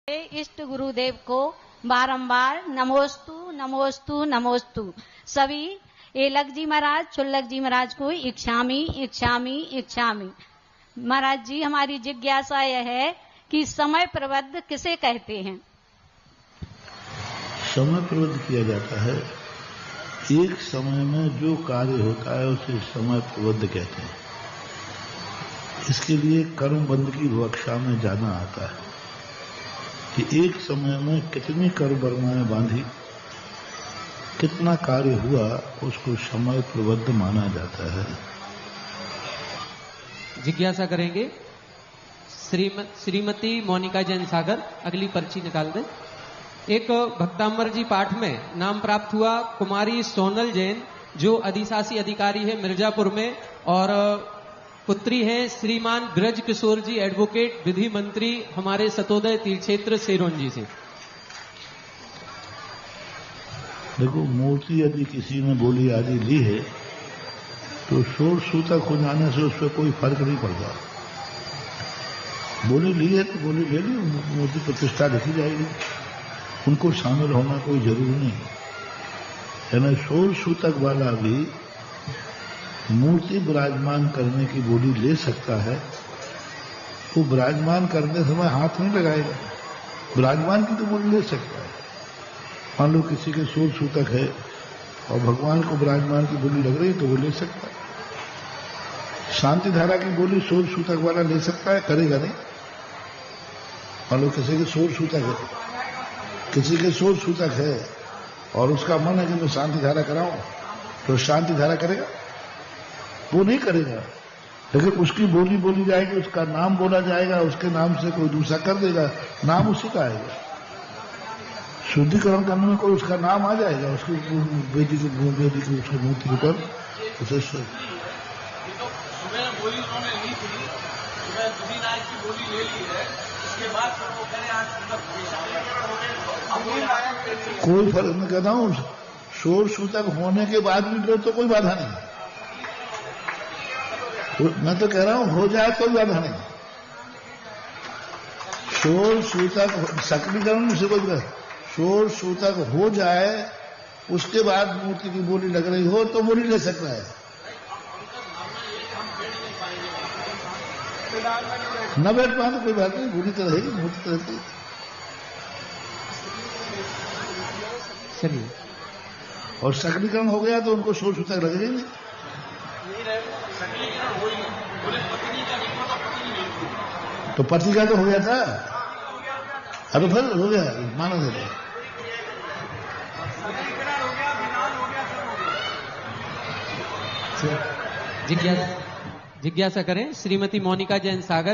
इष्ट गुरुदेव को बारंबार नमोस्तु नमोस्तु नमोस्तु। सभी एलक जी महाराज, चुल्लक जी महाराज को इच्छामी इच्छामी इच्छामी। महाराज जी, हमारी जिज्ञासा यह है कि समय प्रबद्ध किसे कहते हैं? समय प्रबद्ध किया जाता है, एक समय में जो कार्य होता है उसे समय प्रबद्ध कहते हैं। इसके लिए कर्मबंध की विवक्षा में जाना आता है कि एक समय में कितनी कर्मबर्माएं बांधी, कितना कार्य हुआ, उसको समय प्रबद्ध माना जाता है। जिज्ञासा करेंगे श्रीमती मोनिका जैन सागर। अगली पर्ची निकाल दें। एक भक्तांबर जी पाठ में नाम प्राप्त हुआ कुमारी सोनल जैन, जो अधिशासी अधिकारी है मिर्जापुर में, और पुत्री हैं श्रीमान ब्रज किशोर जी, एडवोकेट, विधि मंत्री, हमारे सतोदय तीर्थ क्षेत्र सेरोन जी से। देखो, मूर्ति यदि किसी ने बोली आदि ली है तो शोर सूतक हो जाने से उस पर कोई फर्क नहीं पड़ता। बोली ली है तो बोली ले ली, मूर्ति प्रतिष्ठा लिखी जाएगी, उनको शामिल होना कोई जरूरी नहीं है। यानी शोर सूतक वाला भी मूर्ति विराजमान करने की बोली ले सकता है। वो विराजमान करने समय हाथ नहीं लगाएगा, विराजमान की तो बोली ले सकता है। मान लो किसी के शोर सूतक है और भगवान को विराजमान की बोली लग रही है तो वो ले सकता है। शांति धारा की बोली शोर सूतक वाला ले सकता है, करेगा नहीं। मान लो किसी के शोर सूतक है, किसी के शोर सूतक है और उसका मन है कि मैं शांति धारा कराऊं, तो शांति धारा करेगा? वो नहीं करेगा। लेकिन उसकी बोली बोली जाएगी, उसका नाम बोला जाएगा, उसके नाम से कोई दूसरा कर देगा, नाम उसी का आएगा। शुद्धिकरण करने में कोई उसका नाम आ जाएगा, उसकी बेटी की उसकी मूर्ति के ऊपर उसे कोई फर्क नहीं कहता हूं। शोर सूतक होने के बाद भी लो तो कोई बाधा नहीं। मैं तो कह रहा हूं हो जाए कोई बाधा नहीं। शोर सूतक सक्रियकरण से कोई, शोर सूतक हो जाए उसके बाद मूर्ति की बोली लग रही हो तो बोली ले सकता है। न बैठ पाए तो कोई बात नहीं, बोली तो रहेगी, मूर्ति तो रहती। चलिए, और सक्रियकरण हो गया तो उनको शोर सूतक लगेगा ही नहीं। तो पति का तो हो गया था, अरे फिर हो गया, माना जाता है। जिज्ञासा करें श्रीमती मोनिका जैन सागर।